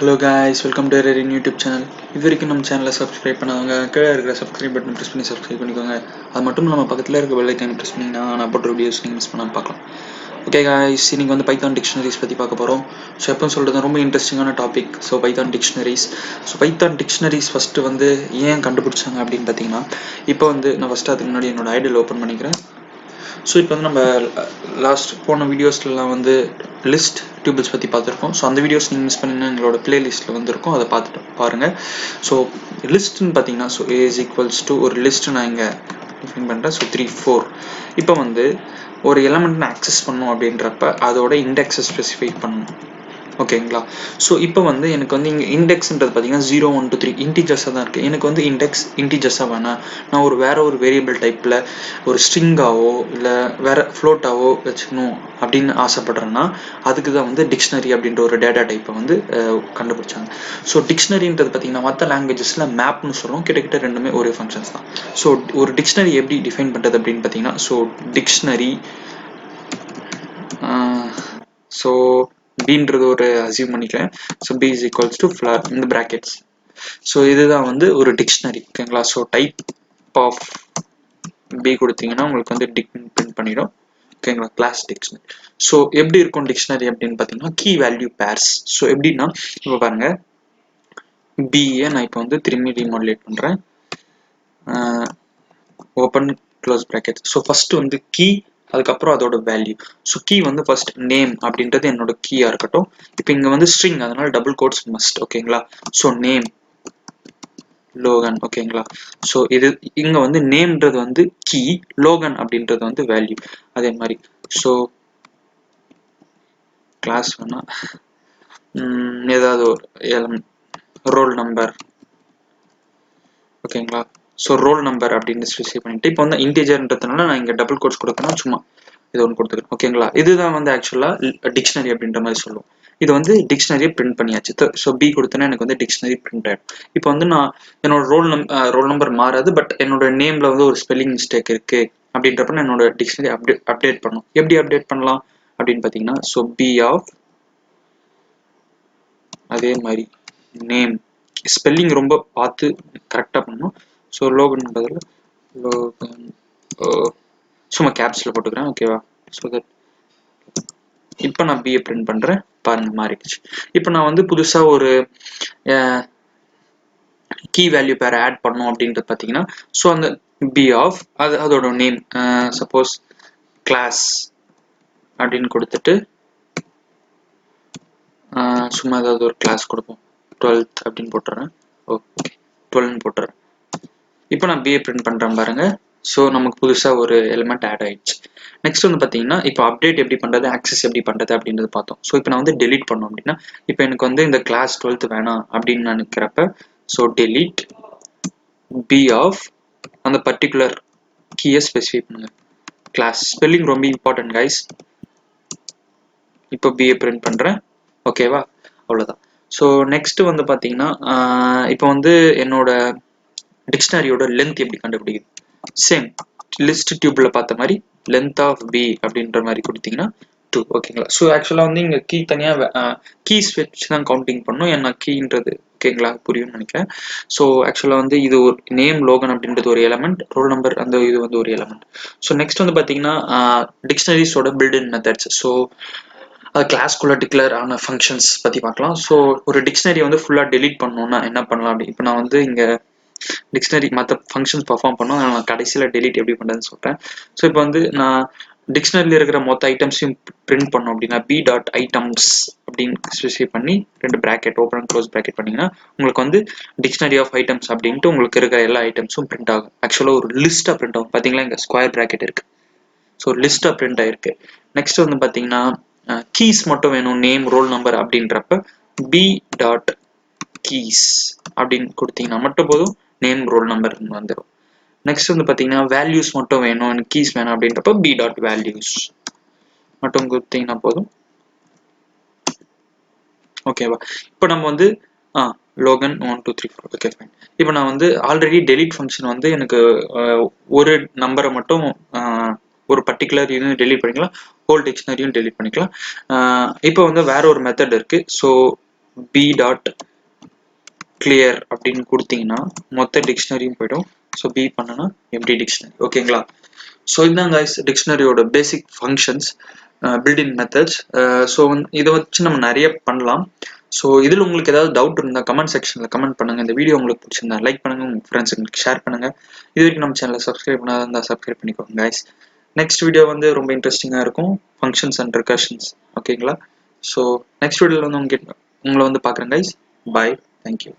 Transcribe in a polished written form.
Hello guys, welcome to our YouTube channel. If you are channel subscribe பண்ணாதவங்க கீழ இருக்கிற subscribe button press பண்ணி subscribe பண்ணிக்கோங்க. அது மட்டும் இல்லாம பக்கத்துல இருக்க bell icon press பண்ணீங்கன்னா நான் போடுற வீடியோஸ் நீங்க மிஸ் பண்ணாம பார்க்கலாம். Okay guys, இன்னைக்கு வந்து Python dictionaries பத்தி பார்க்க போறோம். சோ எப்பவும் சொல்றது ரொம்ப இன்ட்ரஸ்டிங்கான topic. So Python dictionaries. So Python dictionaries first வந்து ஏன் கண்டுபிடிச்சாங்க அப்படினு பாத்தீங்கன்னா, இப்போ வந்து நான் first அதுக்கு முன்னாடி என்னோட ஐடியில் ஓபன் பண்ணிக்கிறேன். ஸோ இப்போ வந்து நம்ம லாஸ்ட் போன வீடியோஸ்லாம் வந்து லிஸ்ட் டியூபிள்ஸ் பற்றி பார்த்துருக்கோம். ஸோ அந்த வீடியோஸ் நீங்கள் மிஸ் பண்ணிங்கன்னா எங்களோட பிளேலிஸ்ட்டில் வந்துருக்கும், அதை பார்த்துட்டு பாருங்கள். ஸோ லிஸ்ட்டுன்னு பார்த்தீங்கன்னா, so A is equals to ஒரு லிஸ்ட்டு நான் இங்கே டிஃபைன் பண்ணுறேன். ஸோ 3, 4 இப்போ வந்து ஒரு எலமெண்ட் நான் ஆக்சஸ் பண்ணணும் அப்படின்றப்ப அதோட இண்டெக்ஸை ஸ்பெசிஃபை பண்ணணும். ஓகேங்களா? ஸோ இப்போ வந்து எனக்கு வந்து இங்கே இண்டெக்ஸ்ன்றது பார்த்தீங்கன்னா 0, 1, 2, 3 இன்டிஜர்ஸாக தான் இருக்குது. எனக்கு வந்து இண்டெக்ஸ் இன்டிஜர்ஸாக வேணாம், நான் வேற ஒரு வேரியபிள் டைப்பில் ஒரு ஸ்ட்ரிங்காவோ இல்லை வேற ஃப்ளோட்டாவோ வச்சுக்கணும் அப்படின்னு ஆசைப்படுறேன்னா அதுக்கு தான் வந்து டிக்ஷனரி அப்படின்ற ஒரு டேட்டா டைப்பை வந்து கண்டுபிடிச்சாங்க. ஸோ டிக்ஷனரின்றது பார்த்தீங்கன்னா மற்ற லாங்குவேஜஸில் மேப்னு சொல்லுவோம், கிட்டத்தட்ட ரெண்டுமே ஒரே ஃபங்க்ஷன்ஸ் தான். ஸோ ஒரு டிக்ஷனரி எப்படி டிஃபைன் பண்ணுறது அப்படின்னு பார்த்தீங்கன்னா, ஸோ டிக்ஷனரி ஸோ பீன்றது ஒரு அசியூம் பண்ணிக்கிறேன். So P is equals to floor இந்த பிராக்கெட்ஸ். ஸோ இதுதான் வந்து ஒரு டிக்ஷனரி. ஓகேங்களா? ஸோ டைப் ஆஃப் பி கொடுத்தீங்கன்னா உங்களுக்கு வந்து டிக் பிரிண்ட் பண்ணிடும். ஓகேங்களா? Class dictionary. ஸோ எப்படி இருக்கும் டிக்ஷனரி அப்படின்னு பார்த்தீங்கன்னா கீ வேல்யூ பேர்ஸ். ஸோ எப்படின்னா இப்போ பாருங்க, பிஏ நான் இப்போ வந்து திரும்பி ரீமாடுலேட் பண்ணுறேன். Open close bracket. So first வந்து கீ, அதுக்கப்புறம் அதோட வேல்யூ. ஸோ கீ வந்து ஃபர்ஸ்ட் நேம் அப்படின்றது என்னோட கீயா இருக்கட்டும். இப்போ இங்க வந்து ஸ்ட்ரிங், அதனால டபுள் கோட்ஸ் மஸ்ட். ஓகேங்களா? So name Logan. ஓகேங்களா? ஸோ இது இங்க வந்து நேம்ன்றது வந்து கீ, லோகன் அப்படின்றது வந்து வேல்யூ. அதே மாதிரி ஸோ கிளாஸ் வேணா ஏதாவது ஒரு எலமெண்ட் ரோல் நம்பர். ஓகேங்களா? ஸோ ரோல் நம்பர் அப்படின்னு ஸ்பெசிஃபை பண்ணிட்டு இப்போ வந்து இன்டிஜர்ன்றதுனால நான் இங்கே டபுள் கோட்ஸ் கொடுக்கணும், சும்மா இது ஒன்று கொடுத்துக்கிறேன். ஓகேங்களா? இதுதான் வந்து ஆக்சுவலாக டிக்ஷனரி அப்படின்ற மாதிரி சொல்லுவோம். இது வந்து டிக்ஷனரியை பிரிண்ட் பண்ணியாச்சு. ஸோ பி கொடுத்தனா எனக்கு வந்து டிக்ஷனரி பிரிண்ட் ஆகிடும். இப்போ வந்து நான் என்னோட ரோல் நம்பர் மாறாது, பட் என்னோட நேமில் வந்து ஒரு ஸ்பெல்லிங் மிஸ்டேக் இருக்குது அப்படின்றப்ப நான் என்னோட டிக்ஷனரி அப்டேட் பண்ணணும். எப்படி அப்டேட் பண்ணலாம் அப்படின்னு பார்த்தீங்கன்னா, ஸோ பி ஆஃப் அதே மாதிரி நேம் ஸ்பெல்லிங் ரொம்ப பார்த்து கரெக்டாக பண்ணணும். ஸோ லோகன் பதில் லோகன் சும்மா கேப்ஸில் போட்டுக்கிறேன். ஓகேவா? ஸோ தட் இப்போ நான் பிஏ பிரிண்ட் பண்ணுறேன். பாருங்க மாறிடுச்சு. இப்போ நான் வந்து புதுசாக ஒரு கீ வேல்யூ பேர் ஆட் பண்ணோம் அப்படின்றது பார்த்தீங்கன்னா, ஸோ அந்த பி ஆஃப் அதோட நேம் சப்போஸ் கிளாஸ் அப்படின்னு கொடுத்துட்டு சும்மா ஏதாவது ஒரு கிளாஸ் கொடுப்போம். 12th அப்படின்னு போட்டுறேன். ஓகே 12 போட்டுறேன். இப்போ நான் பிஏ பிரிண்ட் பண்ணுறேன் பாருங்க. ஸோ நமக்கு புதுசாக ஒரு எலிமெண்ட் ஆட் ஆயிடுச்சு. நெக்ஸ்ட் வந்து பார்த்தீங்கன்னா இப்போ அப்டேட் எப்படி பண்ணுறது, ஆக்சஸ் எப்படி பண்ணுறது அப்படின்றது பார்த்தோம். ஸோ இப்போ நான் வந்து டெலீட் பண்ணோம் அப்படின்னா, இப்போ எனக்கு வந்து இந்த கிளாஸ் 12th வேணாம் அப்படின்னு நினைக்கிறப்ப ஸோ டெலீட் பி ஆஃப் அந்த பர்டிகுலர் கீயை ஸ்பெசிஃபை பண்ணுங்க. கிளாஸ் ஸ்பெல்லிங் ரொம்ப இம்பார்ட்டன்ட் கைஸ். இப்போ பிஏ பிரிண்ட் பண்ணுறேன். ஓகேவா? அவ்வளோதான். ஸோ நெக்ஸ்ட் வந்து பார்த்தீங்கன்னா இப்போ வந்து என்னோட டிக்ஷனரியோட லென்த் எப்படி கண்டுபிடிக்குது, சேம் லிஸ்ட் டியூப்ல பார்த்த மாதிரி லென்த் ஆஃப் பி அப்படின்ற மாதிரி கொடுத்தீங்கன்னா 2. ஓகேங்களா? ஸோ ஆக்சுவலாக வந்து இங்கே கீ தனியாக கீஸ் வச்சு தான் கவுண்டிங் பண்ணும். ஏன்னா கீன்றது ஓகேங்களா புரியும்னு நினைக்கிறேன். ஸோ ஆக்சுவலாக வந்து இது ஒரு நேம் லோகன் அப்படின்றது ஒரு எலமெண்ட், ரோல் நம்பர் அந்த இது வந்து ஒரு எலமெண்ட். ஸோ நெக்ஸ்ட் வந்து பார்த்தீங்கன்னா டிக்ஷனரிஸோட பில்ட்-இன் மெத்தட்ஸ். ஸோ அது கிளாஸ்குள்ள டிக்ளேர் ஆன ஃபங்க்ஷன்ஸ் பற்றி பார்க்கலாம். ஸோ ஒரு டிக்ஷனரி வந்து ஃபுல்லாக டெலீட் பண்ணணும்னா என்ன பண்ணலாம் அப்படி. இப்போ நான் வந்து இங்கே டிக்ஷனரி மற்ற ஃபங்க்ஷன்ஸ் பர்ஃபார்ம் பண்ணோம், நான் கடைசியில் டெலீட் எப்படி பண்ணுறதுன்னு சொல்கிறேன். ஸோ இப்போ வந்து நான் டிக்ஷனரியில் இருக்கிற மொத்த ஐட்டம்ஸையும் பிரிண்ட் பண்ணோம் அப்படின்னா பி டாட் ஐட்டம்ஸ் அப்படின்னு ஸ்பெசிஃபை பண்ணி 2 bracket open and close bracket பண்ணிங்கன்னா உங்களுக்கு வந்து டிக்ஷனரி ஆஃப் ஐட்டம்ஸ் அப்படின்ட்டு உங்களுக்கு இருக்கிற எல்லா ஐட்டம்ஸும் பிரிண்ட் ஆகும். ஆக்சுவலாக ஒரு லிஸ்ட்டாக பிரிண்ட் ஆகும். பார்த்தீங்களா இங்கே ஸ்கொயர் பிராக்கெட் இருக்குது. ஸோ லிஸ்ட்டாக பிரிண்ட் ஆகிருக்கு. நெக்ஸ்ட் வந்து பார்த்தீங்கன்னா கீஸ் மட்டும் வேணும், நேம் ரோல் நம்பர் அப்படின்றப்ப பி டாட் கீஸ் அப்படின்னு கொடுத்தீங்கன்னா மட்டும் போதும், நேம் ரோல் நம்பர் வந்துடும். நெக்ஸ்ட் வந்து பார்த்தீங்கன்னா வேல்யூஸ் மட்டும் வேணும், எனக்கு கீஸ் வேணும் அப்படின்றப்ப பி டாட் வேல்யூஸ் மட்டும் கொடுத்தீங்கன்னா போதும். ஓகேவா? இப்போ நம்ம வந்து லோகன் 1, 2, 3, 4. Okay fine. இப்போ நான் வந்து ஆல்ரெடி டெலீட் ஃபங்க்ஷன் வந்து எனக்கு ஒரு நம்பரை மட்டும் ஒரு பர்டிகுலர் இதுவும் டெலீட் பண்ணிக்கலாம், ஹோல் டிக்ஷனரியும் டெலீட் பண்ணிக்கலாம். இப்போ வந்து வேற ஒரு மெத்தட் இருக்கு. ஸோ b டாட் கிளியர் அப்படின்னு கொடுத்தீங்கன்னா மொத்த டிக்ஷனரியும் போயிடும். ஸோ பி பண்ணனா எம்டி டிக்ஷனரி. ஓகேங்களா? ஸோ இதுதான் கைஸ் டிக்ஷனரியோட basic functions, building methods. So இதை வச்சு நம்ம நிறைய பண்ணலாம். ஸோ இதில் உங்களுக்கு ஏதாவது டவுட் இருந்தால் கமெண்ட் செக்ஷனில் கமெண்ட் பண்ணுங்கள். இந்த வீடியோ உங்களுக்கு பிடிச்சிருந்தா லைக் பண்ணுங்கள், உங்கள் ஃப்ரெண்ட்ஸுங்களுக்கு ஷேர் பண்ணுங்கள். இது வரைக்கும் நம்ம சேனலை சப்ஸ்கிரைப் பண்ணாத இருந்தால் சப்ஸ்கிரைப் பண்ணிக்கோங்க கைஸ். நெக்ஸ்ட் வீடியோ வந்து ரொம்ப இன்ட்ரெஸ்டிங்காக இருக்கும், ஃபங்க்ஷன்ஸ் அண்ட் ரெக்கர்ஷன்ஸ். ஓகேங்களா? ஸோ நெக்ஸ்ட் வீடியோவில் வந்து உங்களை வந்து பார்க்குறேன் கைஸ். பாய், தேங்க்யூ.